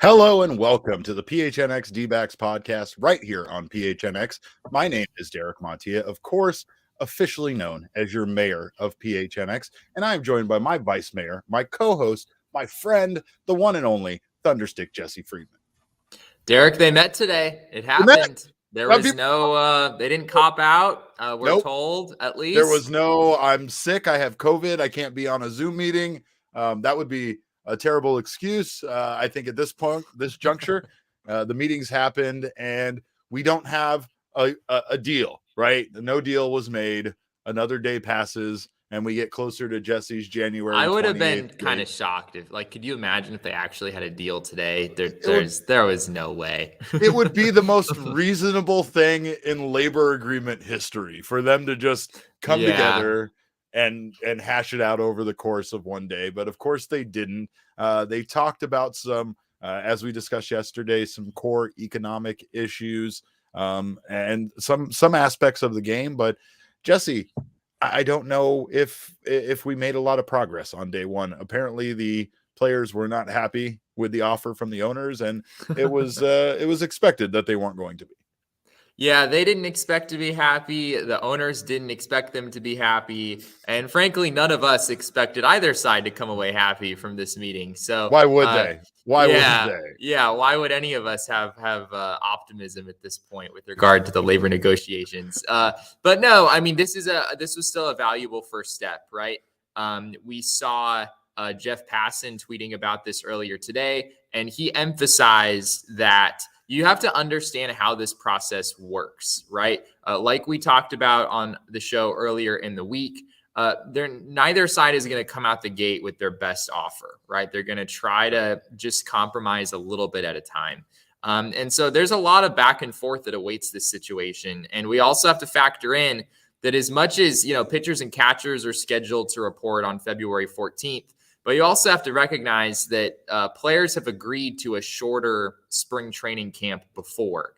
Hello and welcome to the PHNX D-backs podcast right here on PHNX. My name is Derek Montilla, of course, officially known as your mayor of PHNX, and I am joined by my vice mayor, my co-host, my friend, the one and only Thunderstick Jesse Friedman. Derek, they met today. It happened. There was no, they didn't cop out. We're told, at least. There was no, I'm sick, I have COVID, I can't be on a Zoom meeting. That would be a terrible excuse. I think at this point, this juncture, the meetings happened and we don't have a deal, right? No deal was made. Another day passes and we get closer to Jesse's January. I would have been kind of shocked if, could you imagine if they actually had a deal today? There was no way. It would be the most reasonable thing in labor agreement history for them to just come together and hash it out over the course of one day. But of course they didn't. They talked about some, as we discussed yesterday, some core economic issues and some aspects of the game. But Jesse, I don't know if we made a lot of progress on day one. Apparently the players were not happy with the offer from the owners, and it was expected that they weren't going to be. Yeah, they didn't expect to be happy. The owners didn't expect them to be happy. And frankly, none of us expected either side to come away happy from this meeting. So why would they? Why would they? Yeah, why would any of us have optimism at this point with regard to the labor negotiations? But no, I mean, this was still a valuable first step, right? We saw Jeff Passan tweeting about this earlier today, and he emphasized that you have to understand how this process works, right? Like we talked about on the show earlier in the week, neither side is going to come out the gate with their best offer, right? They're going to try to just compromise a little bit at a time. And so there's a lot of back and forth that awaits this situation. And we also have to factor in that as much as, pitchers and catchers are scheduled to report on February 14th, but you also have to recognize that players have agreed to a shorter spring training camp before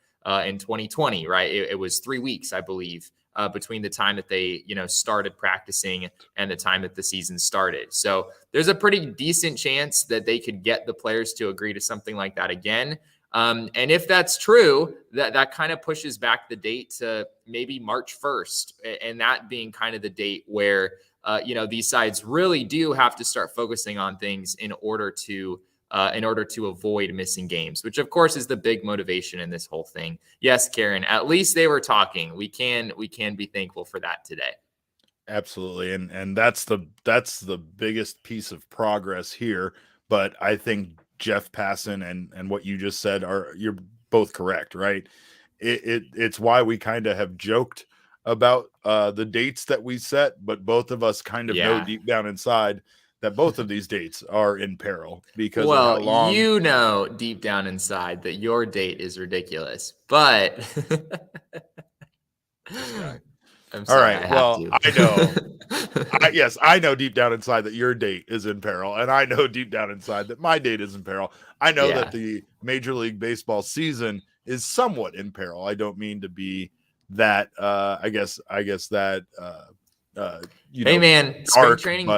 in 2020, right? It was 3 weeks, I believe, between the time that they, started practicing and the time that the season started. So there's a pretty decent chance that they could get the players to agree to something like that again. And if that's true, that kind of pushes back the date to maybe March 1st, and that being kind of the date where these sides really do have to start focusing on things in order to avoid missing games, which of course is the big motivation in this whole thing. Yes, Karen, at least they were talking. We can be thankful for that today. Absolutely. And that's the biggest piece of progress here. But I think Jeff Passan and what you just said you're both correct, right? It's why we kind of have joked about the dates that we set, but both of us kind of know deep down inside that both of these dates are in peril because of how long. Deep down inside that your date is ridiculous, but I'm sorry, all right. I know. Yes, I know deep down inside that your date is in peril, and I know deep down inside that my date is in peril. I know that the Major League Baseball season is somewhat in peril. I don't mean to be that I guess that hey man,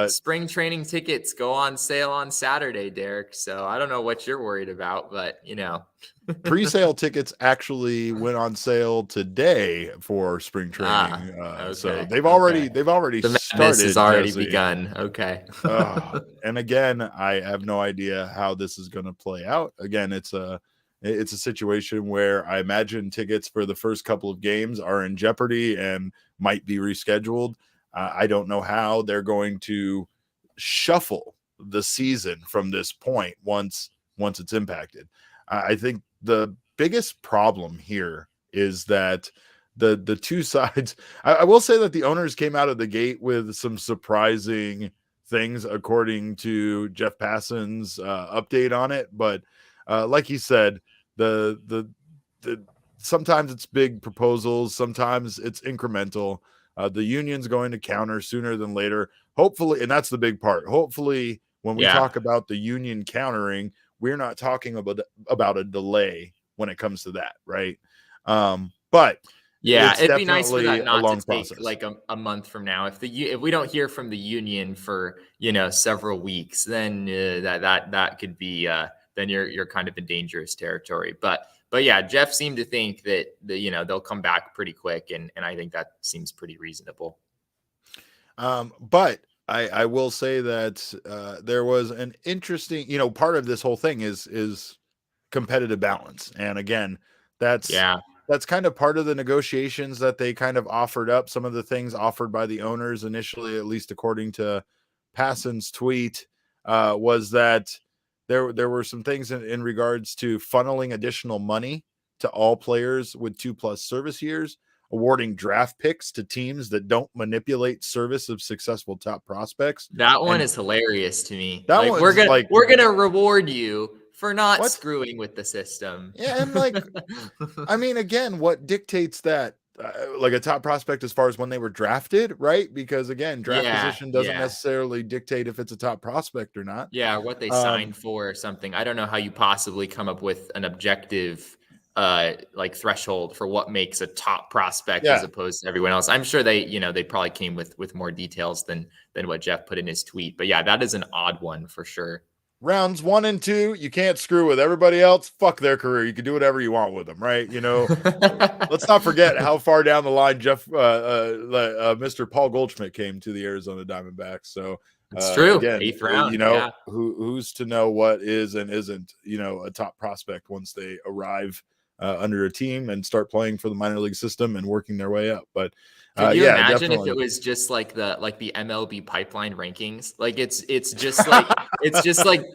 spring training tickets go on sale on Saturday, Derek, so I don't know what you're worried about, but pre-sale tickets actually went on sale today for spring training. Okay. So they've already the started. Has already begun. Okay. And again, I have no idea how this is going to play out. Again, it's a situation where I imagine tickets for the first couple of games are in jeopardy and might be rescheduled. I don't know how they're going to shuffle the season from this point once it's impacted. I think the biggest problem here is that the two sides, I will say that the owners came out of the gate with some surprising things according to Jeff Passan's update on it. But like he said, the sometimes it's big proposals, sometimes it's incremental. The union's going to counter sooner than later, hopefully, and that's the big part. Hopefully, when we talk about the union countering, we're not talking about a delay when it comes to that, right? But it'd be nice for that not to take like a month from now. If we don't hear from the union for several weeks, then that could be then you're kind of in dangerous territory. But yeah, Jeff seemed to think that they'll come back pretty quick, and I think that seems pretty reasonable. But I will say that there was an interesting, part of this whole thing is competitive balance. And again, that's kind of part of the negotiations that they kind of offered up. Some of the things offered by the owners initially, at least according to Passan's tweet, was that there were some things in regards to funneling additional money to all players with 2+ service years, awarding draft picks to teams that don't manipulate service of successful top prospects. That one is hilarious to me. That like, we're gonna reward you for not screwing with the system. Yeah, and I mean, again, what dictates that? Like a top prospect as far as when they were drafted, right? Because again, draft position doesn't necessarily dictate if it's a top prospect or not. Yeah, what they signed for or something. I don't know how you possibly come up with an objective threshold for what makes a top prospect as opposed to everyone else. I'm sure they probably came with more details than what Jeff put in his tweet. But yeah, that is an odd one for sure. Rounds 1 and 2, you can't screw with everybody else. Fuck their career. You can do whatever you want with them, right? Let's not forget how far down the line Mr. Paul Goldschmidt came to the Arizona Diamondbacks. So it's true. Again, 8th round. Who's to know what is and isn't, a top prospect once they arrive under a team and start playing for the minor league system and working their way up. But can you imagine if it was just like the MLB pipeline rankings? Like it's just like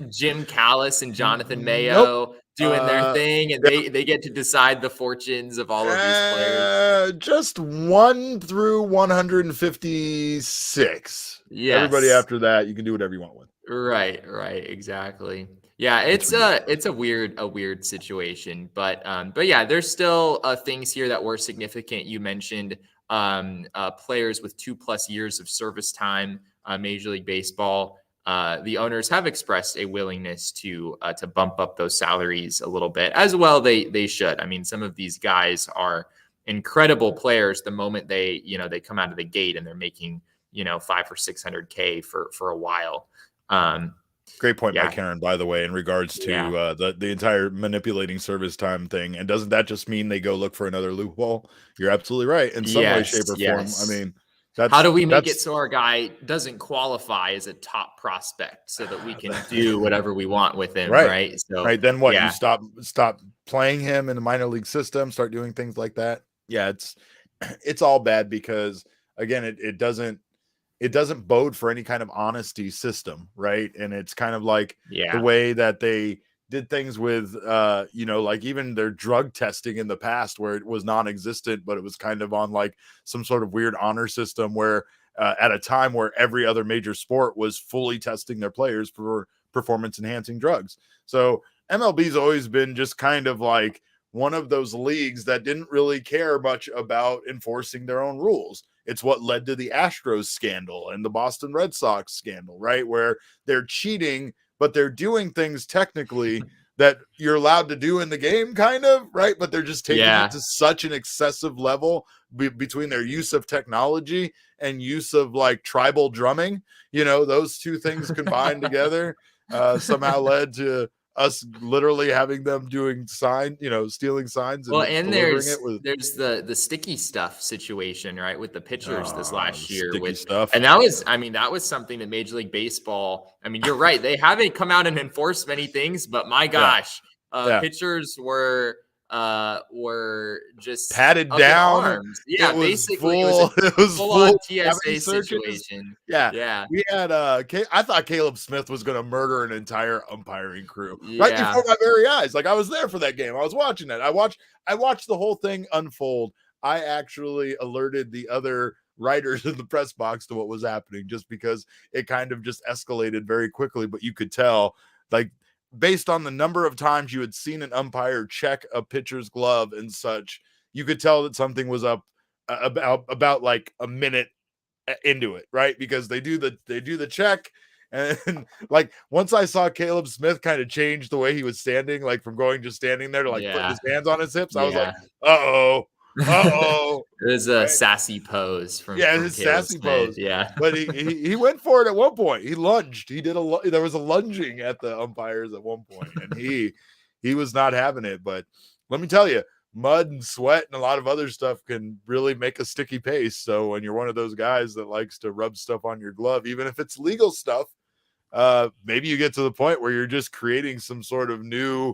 Jim Callis and Jonathan Mayo doing their thing, and they get to decide the fortunes of all of these players. Just 1 through 156. Yes. Everybody after that, you can do whatever you want with. Right, exactly. Yeah, it's a weird situation, but yeah, there's still things here that were significant. You mentioned players with 2+ years of service time, Major League Baseball. The owners have expressed a willingness to bump up those salaries a little bit as well. They should. I mean, some of these guys are incredible players the moment they come out of the gate and they're making $500 or $600K for a while. Great point by Karen, by the way, in regards to the entire manipulating service time thing. And doesn't that just mean they go look for another loophole? You're absolutely right. In some way, shape, or form. I mean, how do we make it so our guy doesn't qualify as a top prospect so that we can do whatever we want with him? Right. So then what? You stop playing him in the minor league system, start doing things like that. Yeah, it's all bad because again, it doesn't bode for any kind of honesty system, right? And it's kind of like the way that they did things with, like even their drug testing in the past where it was non-existent, but it was kind of on like some sort of weird honor system where at a time where every other major sport was fully testing their players for performance-enhancing drugs. So MLB's always been just kind of like one of those leagues that didn't really care much about enforcing their own rules. It's what led to the Astros scandal and the Boston Red Sox scandal, right? Where they're cheating, but they're doing things technically that you're allowed to do in the game, kind of, right? But they're just taking it to such an excessive level between their use of technology and use of like tribal drumming. Those two things combined together somehow led to us literally having them doing stealing signs. And there's the sticky stuff situation, right, with the pitchers this last year with stuff. And that was something that Major League Baseball. I mean, you're right. They haven't come out and enforced many things, but my gosh, pitchers were just patted down. Yeah, basically it was full on TSA situation. Yeah. We had I thought Caleb Smith was going to murder an entire umpiring crew right before my very eyes. Like I was there for that game. I was watching that. I watched the whole thing unfold. I actually alerted the other writers in the press box to what was happening just because it kind of just escalated very quickly, but you could tell like based on the number of times you had seen an umpire check a pitcher's glove and such, you could tell that something was up about like a minute into it, right? Because they do the check, and like once I saw Caleb Smith kind of change the way he was standing, like from going just standing there to like putting his hands on his hips, I was like, uh-oh. Uh-oh. It was a Right? sassy pose from Yeah, his Caleb sassy Smith. pose. Yeah. But he went for it at one point. He lunged. He did there was a lunging at the umpires at one point, and he was not having it. But let me tell you, mud and sweat and a lot of other stuff can really make a sticky paste. So when you're one of those guys that likes to rub stuff on your glove, even if it's legal stuff, maybe you get to the point where you're just creating some sort of new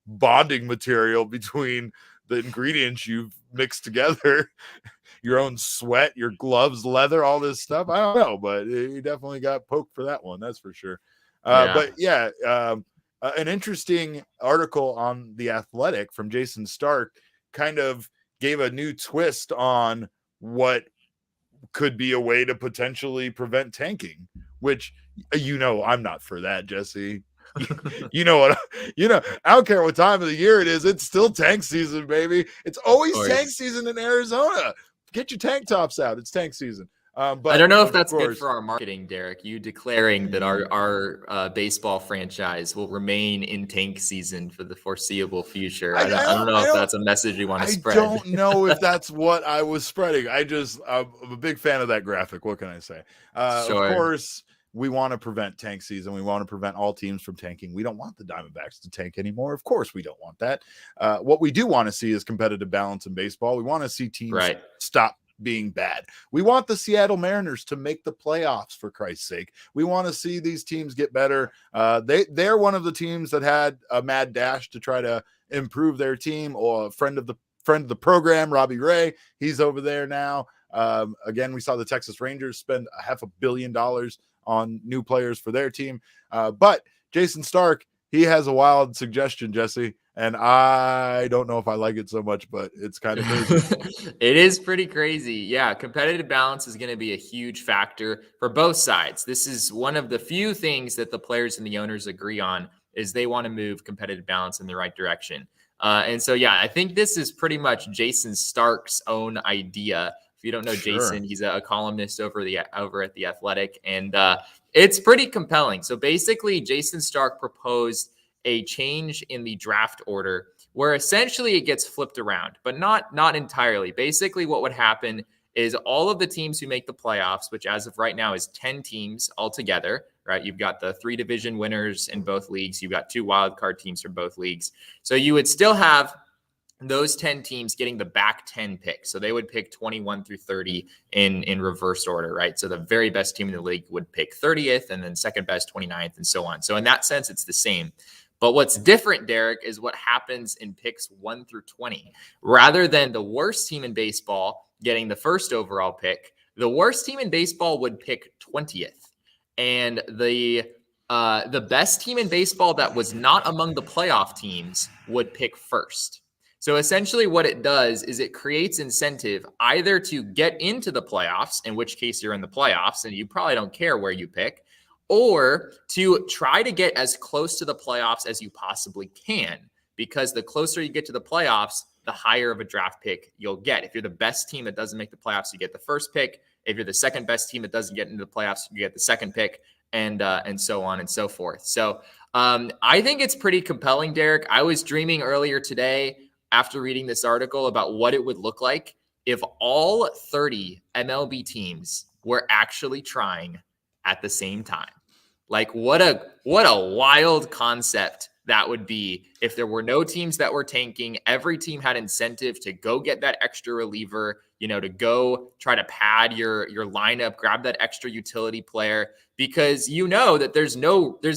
bonding material between the ingredients you've mixed together. Your own sweat, your gloves, leather, all this stuff. I don't know, but he definitely got poked for that one. That's for sure. Yeah. But yeah, an interesting article on The Athletic from Jason Stark kind of gave a new twist on what could be a way to potentially prevent tanking, which, I'm not for that, Jesse. You know what? I don't care what time of the year it is. It's still tank season, baby. It's always tank season in Arizona. Get your tank tops out. It's tank season. But I don't know if that's course, good for our marketing, Derek. You declaring that our baseball franchise will remain in tank season for the foreseeable future. I don't know if that's a message you want to spread. I don't know if that's what I was spreading. I'm a big fan of that graphic. What can I say? Sure. Of course, we want to prevent tank season. We want to prevent all teams from tanking. We don't want the Diamondbacks to tank anymore. Of course, we don't want that. What we do want to see is competitive balance in baseball. We want to see teams stop being bad. We want the Seattle Mariners to make the playoffs, for Christ's sake. We want to see these teams get better. They're one of the teams that had a mad dash to try to improve their team. Or a friend of the program, Robbie Ray, he's over there now. Again, we saw the Texas Rangers spend $500 million on new players for their team. But Jason Stark, he has a wild suggestion, Jesse, and I don't know if I like it so much, but it's kind of crazy. It is pretty crazy. Yeah, competitive balance is going to be a huge factor for both sides. This is one of the few things that the players and the owners agree on, is they want to move competitive balance in the right direction. And so, yeah, I think this is pretty much Jason Stark's own idea. If you don't know Jason, he's a columnist over at The Athletic, and it's pretty compelling. So basically, Jason Stark proposed a change in the draft order where essentially it gets flipped around, but not entirely. Basically, what would happen is all of the teams who make the playoffs, which as of right now is 10 teams altogether, right? You've got the 3 division winners in both leagues. You've got 2 wild card teams from both leagues. So you would still have those 10 teams getting the back 10 picks. So they would pick 21 through 30 in reverse order, right? So the very best team in the league would pick 30th, and then second best 29th, and so on. So in that sense, it's the same. But what's different, Derek, is what happens in picks 1 through 20. Rather than the worst team in baseball getting the first overall pick, the worst team in baseball would pick 20th. And the best team in baseball that was not among the playoff teams would pick first. So essentially what it does is it creates incentive either to get into the playoffs, in which case you're in the playoffs and you probably don't care where you pick, or to try to get as close to the playoffs as you possibly can, because the closer you get to the playoffs, the higher of a draft pick you'll get. If you're the best team that doesn't make the playoffs, you get the first pick. If you're the second best team that doesn't get into the playoffs, you get the second pick, and so on and so forth. So I think it's pretty compelling, Derek. I was dreaming earlier today after reading this article about what it would look like if all 30 MLB teams were actually trying at the same time. Like what a wild concept that would be if there were no teams that were tanking. Every team had incentive to go get that extra reliever, to go try to pad your lineup, grab that extra utility player, because that there's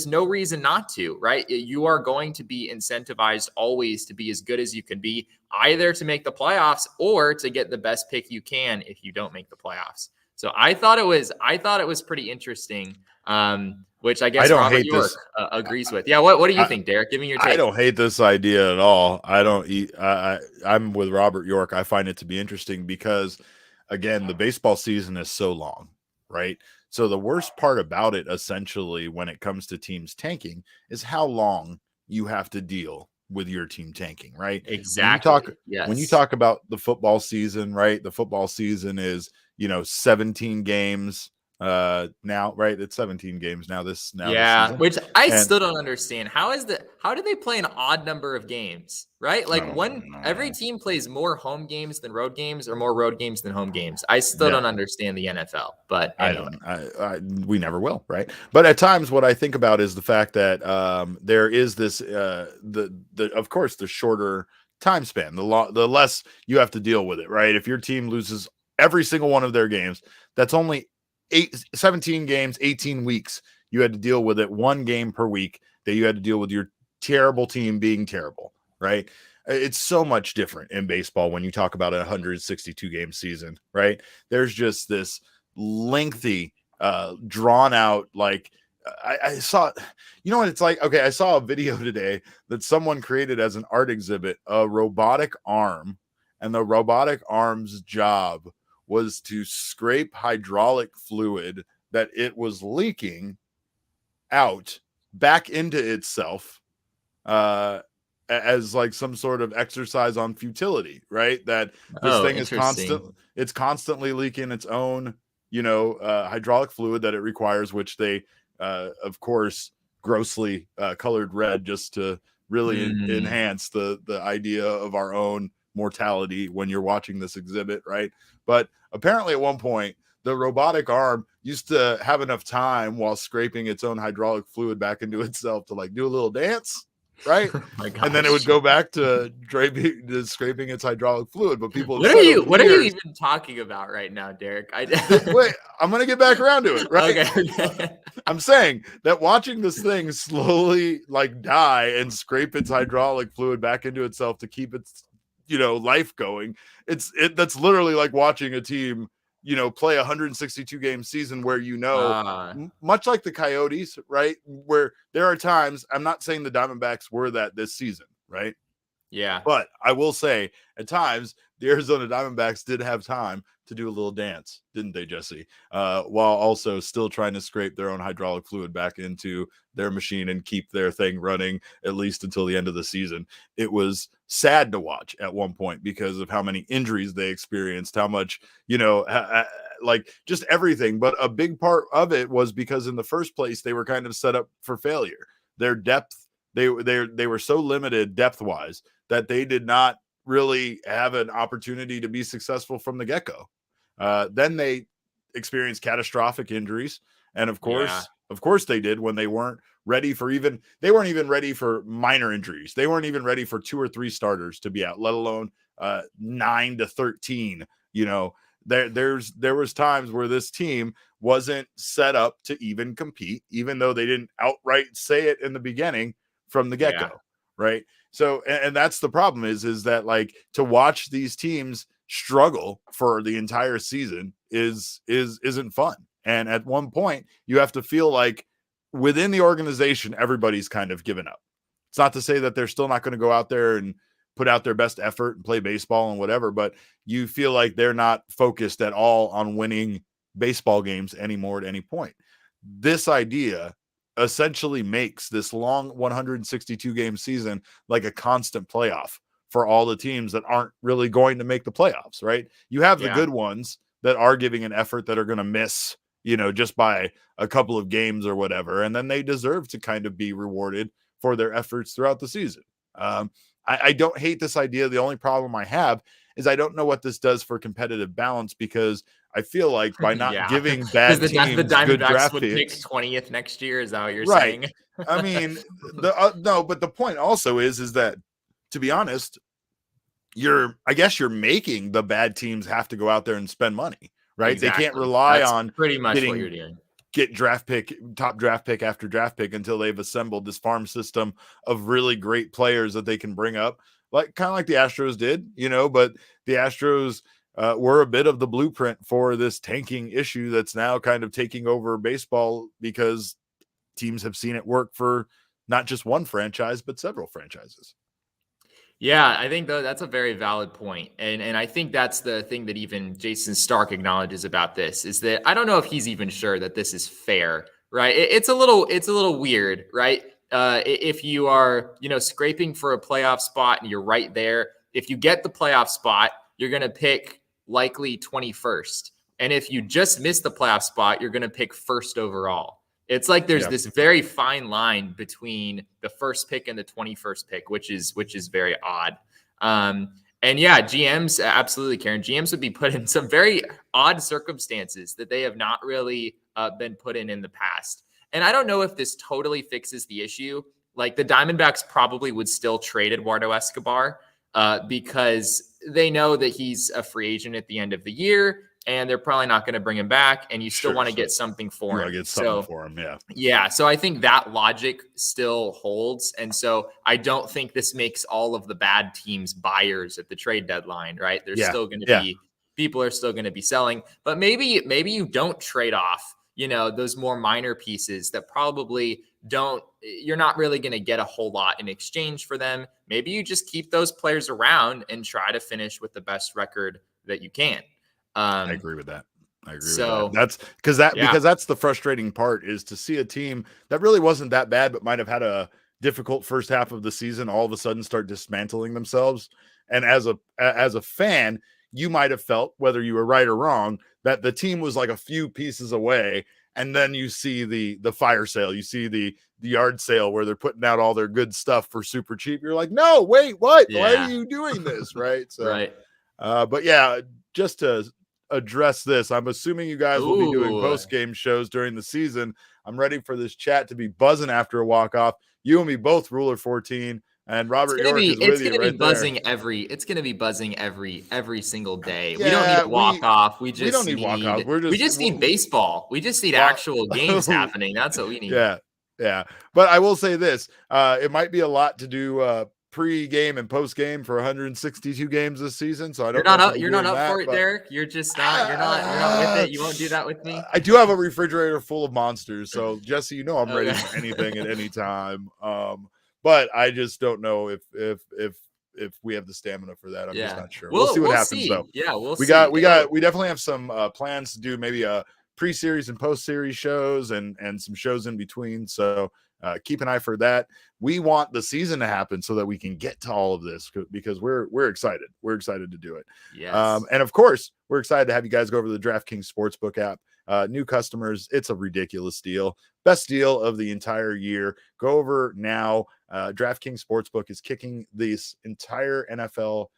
no reason not to, right? You are going to be incentivized always to be as good as you can be, either to make the playoffs or to get the best pick you can if you don't make the playoffs. So I thought it was pretty interesting, which I guess Robert York agrees with. Yeah, what do you think, Derek? Give me your take. I don't hate this idea at all. I'm with Robert York. I find it to be interesting because, again, the baseball season is so long, right? So the worst part about it, essentially, when it comes to teams tanking, is how long you have to deal with your team tanking, right? Exactly. When you talk about the football season, right? The football season is 17 games, now, right? It's 17 games this Yeah, season. which I And still don't understand. How do they play an odd number of games, right? Like every no. team plays more home games than road games or more road games than home games. I still Yeah, don't understand the NFL, but I anyway. don't. We never will, right? But at times, what I think about is the fact that there is this the of course the shorter time span, the less you have to deal with it, right? If your team loses every single one of their games, that's only 17 games, 18 weeks. You had to deal with it, one game per week that you had to deal with your terrible team being terrible, right? It's so much different in baseball when you talk about a 162 game season, right? There's just this lengthy, drawn out, like I saw, you know what it's like? Okay, I saw a video today that someone created as an art exhibit, a robotic arm, and the robotic arm's job was to scrape hydraulic fluid that it was leaking out back into itself, as like some sort of exercise on futility, right? That this Oh, thing is interesting. it's constantly leaking its own, hydraulic fluid that it requires, which they, of course, grossly colored red just to really Hmm. enhance the idea of our own mortality when you're watching this exhibit, right? But apparently, at one point, the robotic arm used to have enough time while scraping its own hydraulic fluid back into itself to like do a little dance, right? Oh my And then it would gosh. go back to scraping its hydraulic fluid. But people have What are said you over the what are you years, even talking about right now, Derek? wait, I'm going to get back around to it, right? Okay, okay. I'm saying that watching this thing slowly like die and scrape its hydraulic fluid back into itself to keep its, life going. That's literally like watching a team, play a 162 game season where, Uh, much like the Coyotes, right? Where there are times, I'm not saying the Diamondbacks were that this season, right? yeah. But I will say, at times, the Arizona Diamondbacks did have time to do a little dance, didn't they, Jesse? While also still trying to scrape their own hydraulic fluid back into their machine and keep their thing running at least until the end of the season. It was sad to watch at one point because of how many injuries they experienced, how much, like just everything. But a big part of it was because in the first place, they were kind of set up for failure. Their depth, they were so limited depth wise that they did not really have an opportunity to be successful from the get-go. Then they experienced catastrophic injuries, and of Yeah. course they did when they weren't ready for they weren't even ready for minor injuries. They weren't even ready for 2 or 3 starters to be out, let alone 9 to 13. There was times where this team wasn't set up to even compete, even though they didn't outright say it in the beginning from the Yeah. get-go, right? So, and that's the problem is that like to watch these teams struggle for the entire season isn't fun. And at one point, you have to feel like within the organization, everybody's kind of given up. It's not to say that they're still not going to go out there and put out their best effort and play baseball and whatever, but you feel like they're not focused at all on winning baseball games anymore at any point. This idea essentially makes this long 162 game season like a constant playoff for all the teams that aren't really going to make the playoffs, right? You have the Yeah. good ones that are giving an effort that are going to miss, just by a couple of games or whatever. And then they deserve to kind of be rewarded for their efforts throughout the season. I don't hate this idea. The only problem I have is I don't know what this does for competitive balance because I feel like by not Yeah. giving Because bad the teams good Diamondbacks draft would pick picks, 20th next year. Is that what you're right? saying? I mean, no, but the point also is that to be honest, I guess you're making the bad teams have to go out there and spend money, right? They can't Exactly. rely That's on pretty much what you're getting doing. top draft pick after draft pick until they've assembled this farm system of really great players that they can bring up, like kind of like the Astros did, but the Astros were a bit of the blueprint for this tanking issue that's now kind of taking over baseball because teams have seen it work for not just one franchise, but several franchises. Yeah, I think that's a very valid point. And I think that's the thing that even Jason Stark acknowledges about this is that I don't know if he's even sure that this is fair, right? It's a little weird, right? If you are, scraping for a playoff spot and you're right there, if you get the playoff spot, you're going to pick likely 21st. And if you just miss the playoff spot, you're going to pick first overall. It's like there's Yeah. this very fine line between the first pick and the 21st pick, which is very odd. And yeah, GMs, absolutely, Karen. GMs would be put in some very odd circumstances that they have not really been put in the past. And I don't know if this totally fixes the issue. Like the Diamondbacks probably would still trade Eduardo Escobar because they know that he's a free agent at the end of the year, and they're probably not going to bring him back. And you still want to get something for him. Get something for him, yeah. Yeah, so I think that logic still holds. And so I don't think this makes all of the bad teams buyers at the trade deadline, right? There's still going to be people are still going to be selling, but maybe you don't trade off, those more minor pieces that probably you're not really going to get a whole lot in exchange for them. Maybe you just keep those players around and try to finish with the best record that you can. I agree with that. With that. That's because that's the frustrating part, is to see a team that really wasn't that bad, but might have had a difficult first half of the season, all of a sudden start dismantling themselves. And as a fan, you might have felt, whether you were right or wrong, that the team was like a few pieces away. And then you see the fire sale, you see the yard sale where they're putting out all their good stuff for super cheap. You're like, no, wait, what? Yeah. Why are you doing this? Right. So, right. But yeah, just to address this, I'm assuming you guys will be doing post-game shows during the season. I'm ready for this chat to be buzzing after a walk-off. You and me both, Ruler 14, and Robert York is with you. It's going to be buzzing every single day. We don't need walk-off. We don't need walk-off. We just need baseball. We just need actual games happening. That's what we need. Yeah. But I will say this, it might be a lot to do pre-game and post-game for 162 games this season. So I don't you're not up for it, Derek. You're just not, you're not with it. You won't do that with me. I do have a refrigerator full of monsters. So Jesse, I'm ready for anything at any time. But I just don't know if we have the stamina for that. I'm just not sure. We'll see what happens though. Yeah, We definitely have some plans to do maybe a pre-series and post-series shows and some shows in between. So keep an eye for that. We want the season to happen so that we can get to all of this, because we're excited. We're excited to do it. Yes. And of course, we're excited to have you guys go over to the DraftKings Sportsbook app. New customers, it's a ridiculous deal. Best deal of the entire year. Go over now. DraftKings Sportsbook is kicking this entire NFL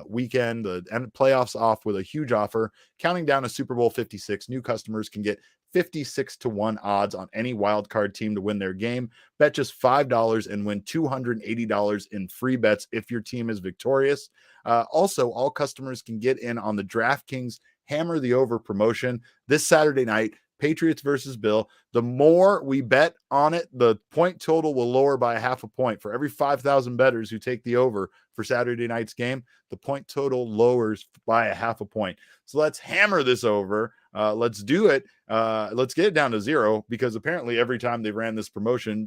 weekend, the playoffs off with a huge offer. Counting down to Super Bowl 56, new customers can get 56-1 odds on any wild card team to win their game. Bet just $5 and win $280 in free bets if your team is victorious. Also, all customers can get in on the DraftKings Hammer the Over promotion this Saturday night. Patriots versus Bill. The more we bet on it, the point total will lower by a half a point. For every 5,000 bettors who take the over for Saturday night's game, the point total lowers by a half a point. So let's hammer this over. Let's do it. Let's get it down to 0, because apparently every time they ran this promotion,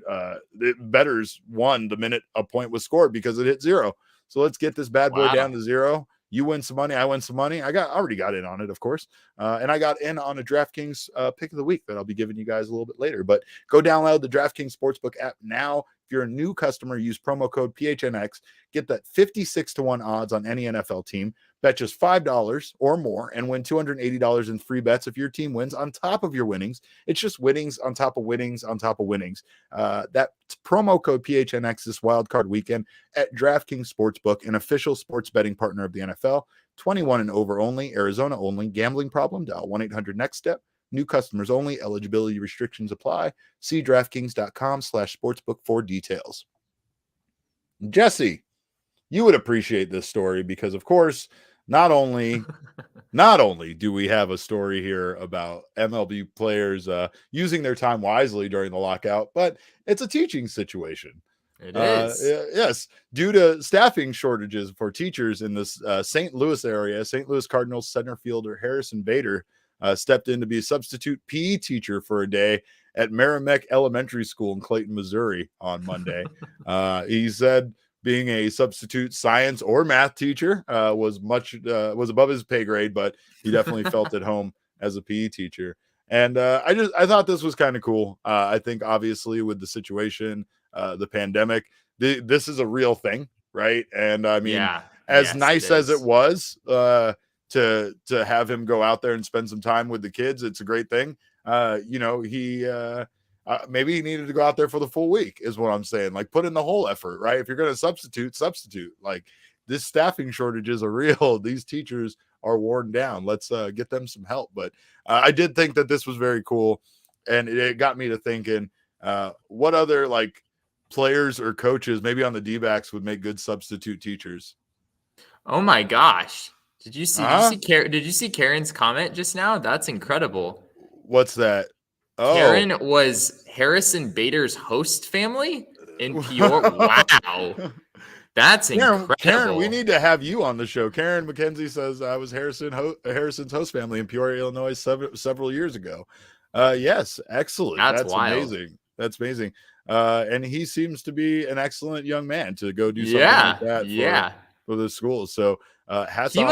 bettors won the minute a point was scored because it hit 0. So let's get this bad boy down to 0. You win some money, I win some money. I already got in on it, of course. And I got in on a DraftKings pick of the week that I'll be giving you guys a little bit later. But go download the DraftKings Sportsbook app now. If you're a new customer, use promo code PHNX. Get that 56-1 odds on any NFL team. Bet just $5 or more and win $280 in free bets if your team wins on top of your winnings. It's just winnings on top of winnings on top of winnings. That's promo code PHNX this wildcard weekend at DraftKings Sportsbook, an official sports betting partner of the NFL. 21 and over only, Arizona only. Gambling problem? Dial 1-800-NEXT-STEP. New customers only. Eligibility restrictions apply. See DraftKings.com/sportsbook for details. Jesse, you would appreciate this story because, of course, not only do we have a story here about MLB players using their time wisely during the lockout, but it's a teaching situation. It is. Yes. Due to staffing shortages for teachers in this St. Louis area, St. Louis Cardinals center fielder Harrison Bader stepped in to be a substitute PE teacher for a day at Merrimack Elementary School in Clayton, Missouri on Monday. He said being a substitute science or math teacher was above his pay grade, but he definitely felt at home as a PE teacher. And I thought this was kind of cool. I think obviously with the situation, the pandemic, this is a real thing, right? And I mean, as nice as it was, to have him go out there and spend some time with the kids. It's a great thing. Maybe he needed to go out there for the full week is what I'm saying. Like, put in the whole effort, right? If you're going to substitute. Like, this staffing shortages are real. These teachers are worn down. Let's get them some help. But I did think that this was very cool. And it got me to thinking, what other like players or coaches maybe on the D-backs would make good substitute teachers? Oh my gosh. Did you see Karen's comment just now? That's incredible. What's that? Oh, Karen was Harrison Bader's host family in Peoria. Wow. That's incredible. Karen, we need to have you on the show. Karen McKenzie says I was Harrison's host family in Peoria, Illinois several years ago. Yes, excellent. That's amazing. That's amazing. And he seems to be an excellent young man to go do something like that for the school. So hats off to him.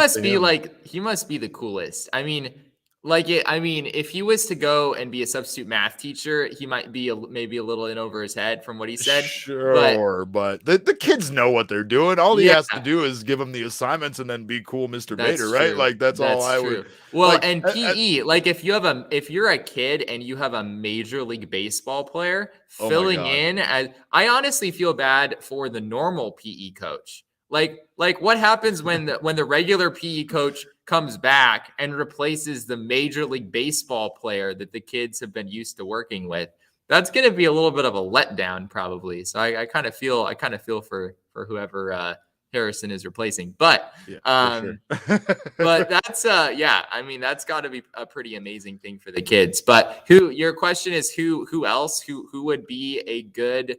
He must be the coolest. I mean, if he was to go and be a substitute math teacher, he might be maybe a little in over his head from what he said. Sure, but the kids know what they're doing. All he has to do is give them the assignments and then be cool, Mr. Bader, right? Like that's all I would. Well, like, and PE, like if you're a kid and you have a Major League Baseball player filling in, I honestly feel bad for the normal PE coach. Like what happens when the regular PE coach comes back and replaces the Major League Baseball player that the kids have been used to working with? That's going to be a little bit of a letdown, probably. So I kind of feel for whoever Harrison is replacing. But but that's I mean, that's got to be a pretty amazing thing for the kids. But your question is who else would be a good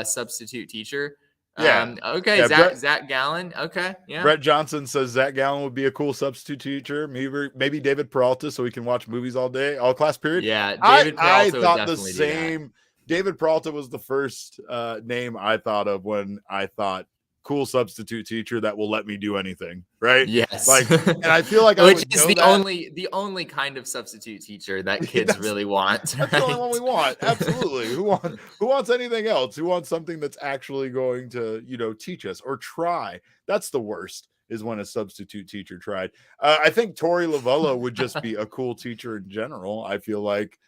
substitute teacher? Okay. Zach Gallen. Okay. Yeah. Brett Johnson says Zach Gallen would be a cool substitute teacher. Maybe David Peralta, so we can watch movies all day, all class period. Yeah. David Peralta I thought the same. David Peralta was the first name I thought of when I thought cool substitute teacher that will let me do anything, right? Yes. And I feel like which is the only kind of substitute teacher that kids really want. That's the only one we want. Absolutely. Who wants anything else? Who wants something that's actually going to, teach us or try? That's the worst, is when a substitute teacher tried. I think Tori Lavello would just be a cool teacher in general. I feel like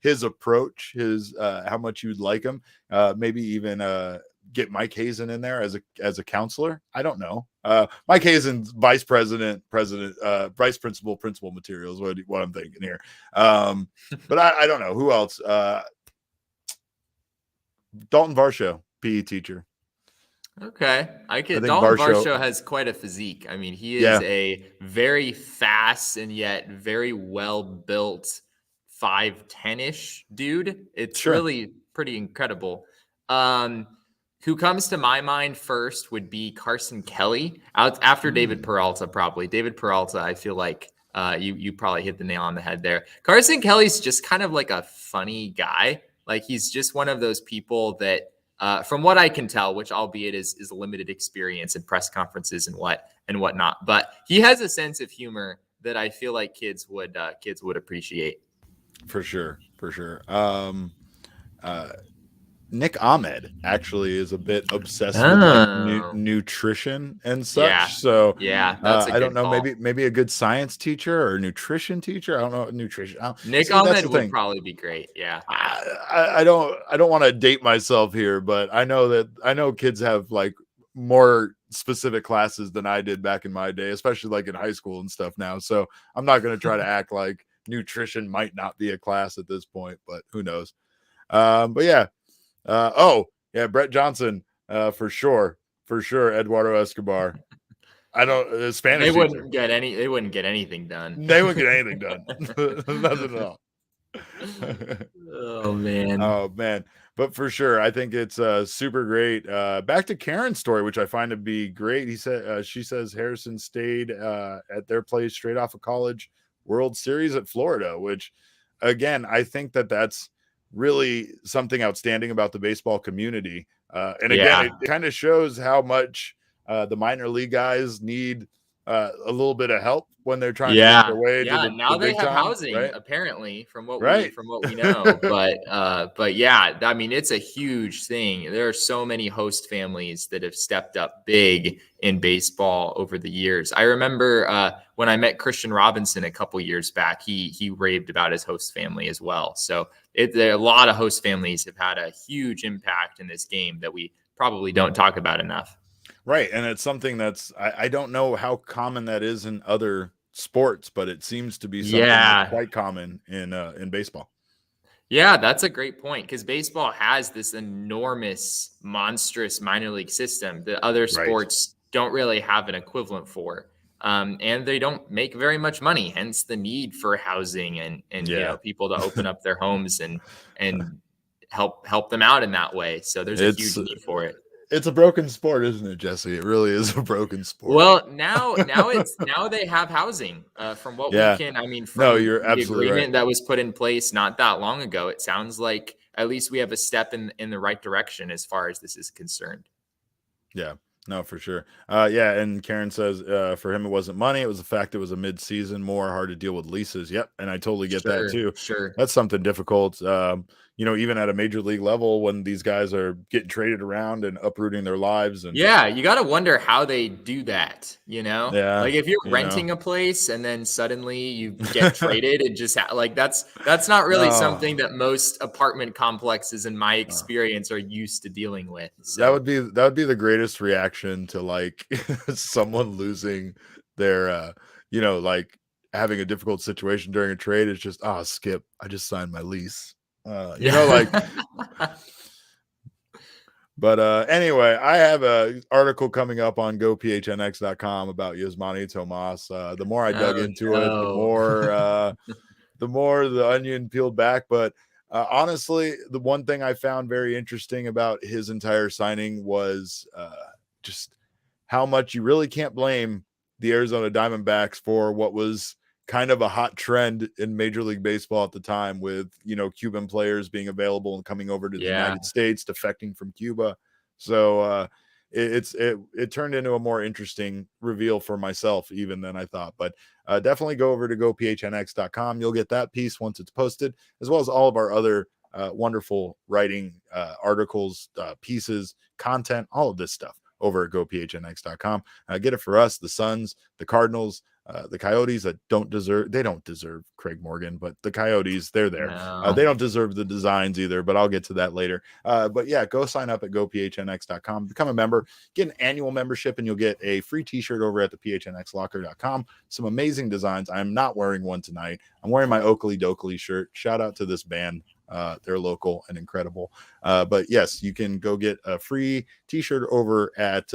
his approach, his how much you'd like him, maybe even get Mike Hazen in there as a counselor. I don't know. Mike Hazen's vice principal materials. What I'm thinking here. But I don't know who else. Dalton Varsho, PE teacher. Okay, Dalton Varsho has quite a physique. I mean, he is a very fast and yet very well built 5'10" dude. It's really pretty incredible. Who comes to my mind first would be Carson Kelly, after David Peralta, probably. David Peralta, I feel like you probably hit the nail on the head there. Carson Kelly's just kind of like a funny guy. Like, he's just one of those people that, from what I can tell, which albeit is limited experience in press conferences and whatnot, but he has a sense of humor that I feel like kids would appreciate. For sure. Nick Ahmed actually is a bit obsessed with nutrition and such. Yeah. So that's I don't know, maybe a good science teacher or nutrition teacher. I don't know nutrition. Nick Ahmed would probably be great. Yeah. I don't want to date myself here, but I know kids have like more specific classes than I did back in my day, especially like in high school and stuff now. So I'm not going to try to act like nutrition might not be a class at this point, but who knows? But yeah. Brett Johnson, for sure. Eduardo Escobar. I don't Spanish. They wouldn't get anything done. They wouldn't get anything done. Nothing at all. Oh man. But for sure, I think it's super great. Back to Karen's story, which I find to be great. She says Harrison stayed at their place straight off of college, World Series at Florida, which again, I think that's really something outstanding about the baseball community. And again, it kind of shows how much the minor league guys need a little bit of help when they're trying to make Yeah, their way to yeah. the Now they big have time, housing right? apparently, Right. from what we know. But yeah, I mean, it's a huge thing. There are so many host families that have stepped up big in baseball over the years. I remember when I met Christian Robinson a couple years back, he raved about his host family as well. So a lot of host families have had a huge impact in this game that we probably don't talk about enough. Right. And it's something that's I don't know how common that is in other sports, but it seems to be something that's Yeah. quite common in baseball. Yeah, that's a great point because baseball has this enormous, monstrous minor league system that other Right. sports don't really have an equivalent for. And they don't make very much money, hence the need for housing and Yeah. people to open up their homes and help them out in that way. So there's a It's huge need for it. it's a broken sport, isn't it, Jesse? It really is a broken sport. Well, now they have housing. From what we Yeah. can, I mean, No, from you're the absolutely right. agreement that was put in place not that long ago, it sounds like at least we have a step in the right direction as far as this is concerned. Yeah. No, for sure. Yeah, and Karen says for him it wasn't money, it was the fact it was a mid-season, more hard to deal with leases. Yep, and I totally get that Sure, too. sure. That's something difficult. Even at a major league level when these guys are getting traded around and uprooting their lives and Yeah, you got to wonder how they do that, you know? yeah, Like if you're you know. renting a place and then suddenly you get traded and just like that's not really something No. that most apartment complexes in my experience are used to dealing with. That So, would be the greatest reaction to like someone losing their like having a difficult situation during a trade. It's just, oh, Skip, I just signed my lease. Like yeah. but anyway, I have a article coming up on gophnx.com about Yasmani Tomas. The more I dug Oh, into it, no. the more the onion peeled back. But honestly, the one thing I found very interesting about his entire signing was just how much you really can't blame the Arizona Diamondbacks for what was kind of a hot trend in Major League Baseball at the time with, Cuban players being available and coming over to the Yeah. United States, defecting from Cuba. So it turned into a more interesting reveal for myself even than I thought. But definitely go over to gophnx.com. You'll get that piece once it's posted, as well as all of our other wonderful writing articles, pieces, content, all of this stuff over at gophnx.com. Get it for us, the Suns, the Cardinals, the Coyotes that don't deserve Craig Morgan, but the Coyotes, they're there. No. They don't deserve the designs either, but I'll get to that later. But yeah, go sign up at gophnx.com, become a member, get an annual membership, and you'll get a free t-shirt over at the phnxlocker.com. Some amazing designs. I'm not wearing one tonight. I'm wearing my Oakley Dokley shirt. Shout out to this band. They're local and incredible. But yes, you can go get a free t-shirt over at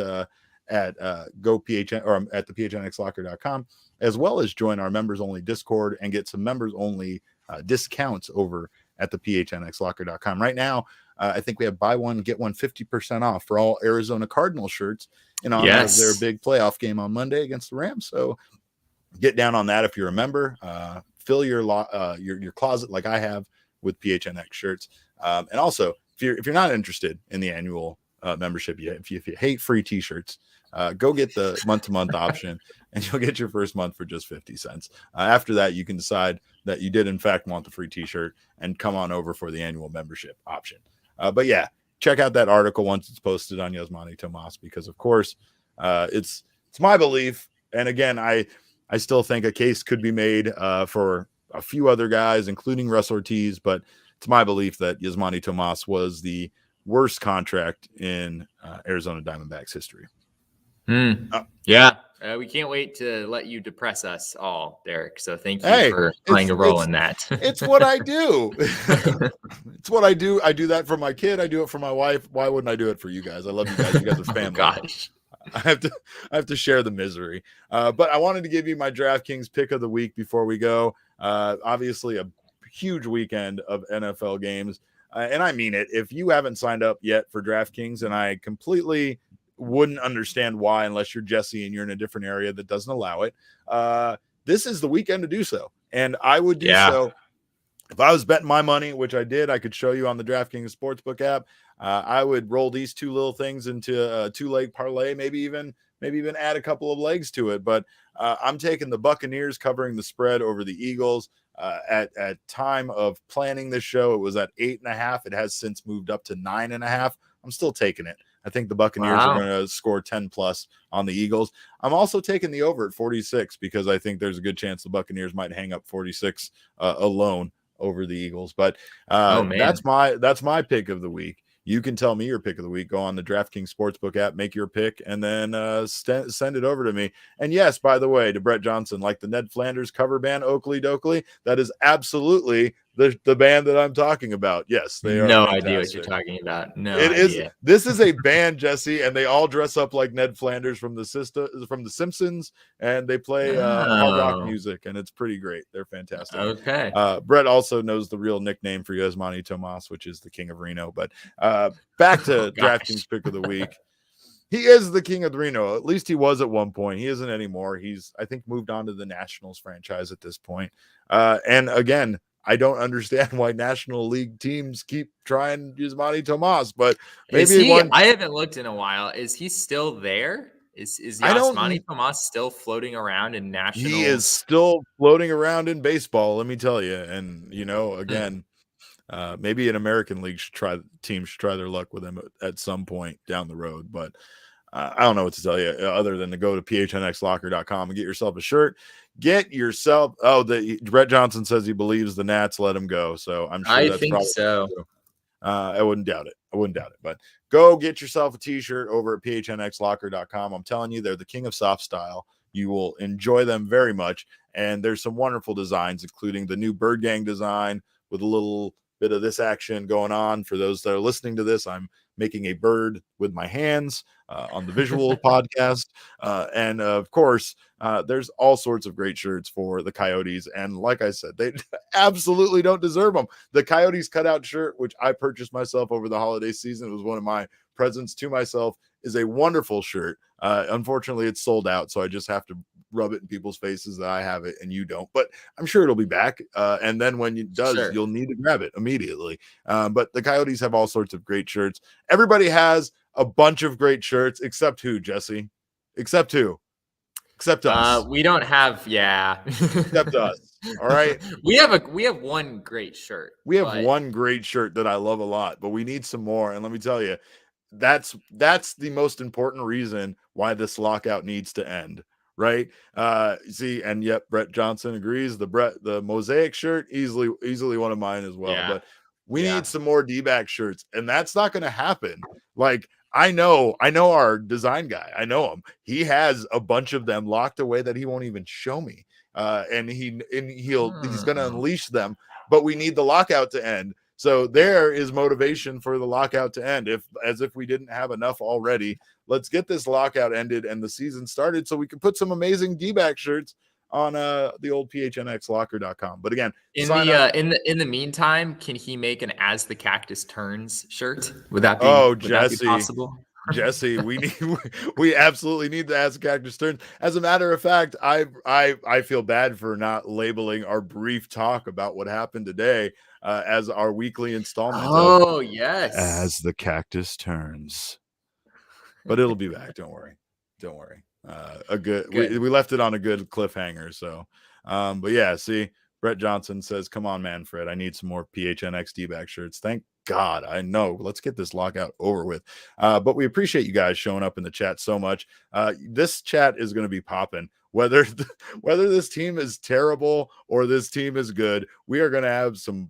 GoPHN or at the PHNXlocker.com, as well as join our members only Discord and get some members only discounts over at the PHNXlocker.com. Right now, I think we have buy one, get one 50% off for all Arizona Cardinal shirts in honor of their big playoff game on Monday against the Rams. So get down on that if you're a member. Fill your closet like I have with PHNX shirts. And also, if you're not interested in the annual membership yet, if you hate free t-shirts, go get the month-to-month option and you'll get your first month for just 50 cents. After that, you can decide that you did in fact want the free t-shirt and come on over for the annual membership option. But yeah, check out that article once it's posted on Yasmani Tomas, because of course it's my belief. And again, I still think a case could be made for a few other guys, including Russ Ortiz, but it's my belief that Yasmani Tomas was the worst contract in Arizona Diamondbacks history. Yeah. We can't wait to let you depress us all, Derek. So thank you for playing a role in that. It's what I do. It's what I do. I do that for my kid. I do it for my wife. Why wouldn't I do it for you guys? I love you guys. You guys are family. Oh, gosh. I have to share the misery. But I wanted to give you my DraftKings pick of the week before we go. Obviously, a huge weekend of NFL games. And I mean it. If you haven't signed up yet for DraftKings, and I completely wouldn't understand why, unless you're Jesse and you're in a different area that doesn't allow it, this is the weekend to do so. And I would do so if I was betting my money, which I did, I could show you on the DraftKings Sportsbook app. I would roll these two little things into a 2-leg parlay, maybe even add a couple of legs to it. But I'm taking the Buccaneers covering the spread over the Eagles. At time of planning this show, it was at 8.5. It has since moved up to 9.5. I'm still taking it. I think the Buccaneers are going to score 10 plus on the Eagles. I'm also taking the over at 46 because I think there's a good chance the Buccaneers might hang up 46 alone over the Eagles. But that's my pick of the week. You can tell me your pick of the week. Go on the DraftKings Sportsbook app, make your pick, and then send it over to me. And yes, by the way, to Brett Johnson, like the Ned Flanders cover band Oakley Dokley, that is absolutely the band that I'm talking about. Yes, they are. No fantastic. idea what you're talking about. No It idea. is. This is a band, Jesse, and they all dress up like Ned Flanders from the Simpsons, and they play hard rock music, and it's pretty great. They're fantastic. Okay. Brett also knows the real nickname for Yasmani Tomas, which is the King of Reno. But back to DraftKings pick of the week. He is the King of the Reno. At least he was at one point. He isn't anymore. He's, I think, moved on to the Nationals franchise at this point. And again, I don't understand why National League teams keep trying Yasmani Tomas, but maybe I haven't looked in a while. Is he still there? Is Yasmani Tomas still floating around in national? He is still floating around in baseball, let me tell you. And again, maybe an American League team should try their luck with him at some point down the road. But I don't know what to tell you other than to go to phnxlocker.com and get yourself a shirt. Get yourself. Brett Johnson says he believes the Nats let him go. So I'm sure that's probably so. I wouldn't doubt it. But go get yourself a t-shirt over at phnxlocker.com. I'm telling you, they're the king of soft style. You will enjoy them very much. And there's some wonderful designs, including the new Bird Gang design with a little bit of this action going on. For those that are listening to this, I'm making a bird with my hands on the visual podcast. And of course, there's all sorts of great shirts for the Coyotes. And like I said, they absolutely don't deserve them. The Coyotes cutout shirt, which I purchased myself over the holiday season, was one of my presents to myself, is a wonderful shirt. Unfortunately, it's sold out, so I just have to rub it in people's faces that I have it and you don't, but I'm sure it'll be back. And then when it does, you'll need to grab it immediately. But the Coyotes have all sorts of great shirts. Everybody has a bunch of great shirts, except who, Jesse? Except who? Except us. We don't have, except us. All right. We have one great shirt. We have one great shirt that I love a lot, but we need some more. And let me tell you, that's the most important reason why this lockout needs to end. Right. See, and yep, Brett Johnson agrees. The Mosaic shirt, easily one of mine as well. Yeah. But we need some more D-back shirts, and that's not going to happen. Like, I know our design guy. I know him. He has a bunch of them locked away that he won't even show me. And he's going to unleash them, but we need the lockout to end. So there is motivation for the lockout to end. As if we didn't have enough already, let's get this lockout ended and the season started so we can put some amazing D-back shirts on the old phnxlocker.com. But again, in the meantime, can he make an As the Cactus Turns shirt? Would that be possible? Jesse, we absolutely need the As the Cactus Turns. As a matter of fact, I feel bad for not labeling our brief talk about what happened today as our weekly installment. Oh, yes. As the Cactus Turns. But it'll be back. Don't worry. Good. We left it on a good cliffhanger. So, but yeah, see, Brett Johnson says, come on, man, Fred, I need some more PHNX D-back shirts. Thank God. I know. Let's get this lockout over with. But we appreciate you guys showing up in the chat so much. This chat is going to be popping. Whether this team is terrible or this team is good, we are going to have some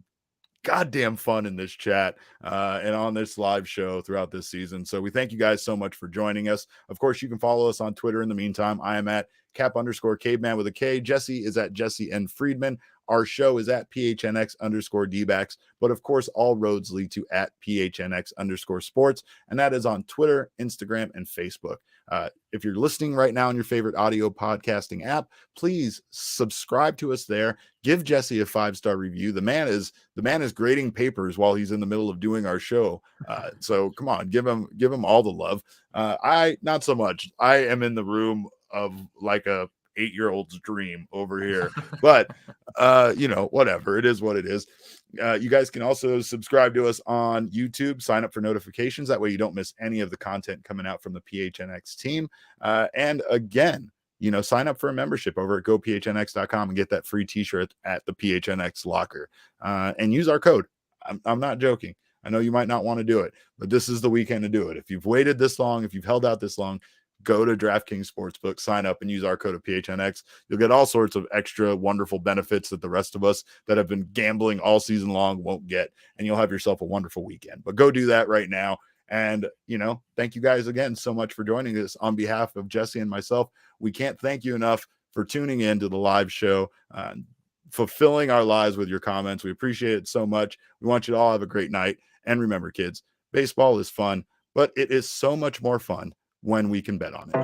goddamn fun in this chat and on this live show throughout this season. So we thank you guys so much for joining us. Of course, you can follow us on Twitter. In the meantime, I am at Cap_Caveman with a K. Jesse is at Jesse N. Friedman. Our show is at PHNX_D-backs. But of course, all roads lead to at PHNX_sports. And that is on Twitter, Instagram, and Facebook. If you're listening right now on your favorite audio podcasting app, please subscribe to us there. Give Jesse a 5-star review. The man is grading papers while he's in the middle of doing our show. So come on, give him all the love. I not so much. I am in the room of like a 8-year-old's dream over here. But whatever, it is what it is. You guys can also subscribe to us on YouTube, sign up for notifications. That way you don't miss any of the content coming out from the PHNX team. And again, sign up for a membership over at gophnx.com and get that free t-shirt at the PHNX locker. And use our code. I'm not joking. I know you might not want to do it, but this is the weekend to do it. If you've waited this long, if you've held out this long, go to DraftKings Sportsbook, sign up, and use our code of PHNX. You'll get all sorts of extra wonderful benefits that the rest of us that have been gambling all season long won't get, and you'll have yourself a wonderful weekend. But go do that right now. And, thank you guys again so much for joining us. On behalf of Jesse and myself, we can't thank you enough for tuning in to the live show, fulfilling our lives with your comments. We appreciate it so much. We want you to all have a great night. And remember, kids, baseball is fun, but it is so much more fun when we can bet on it.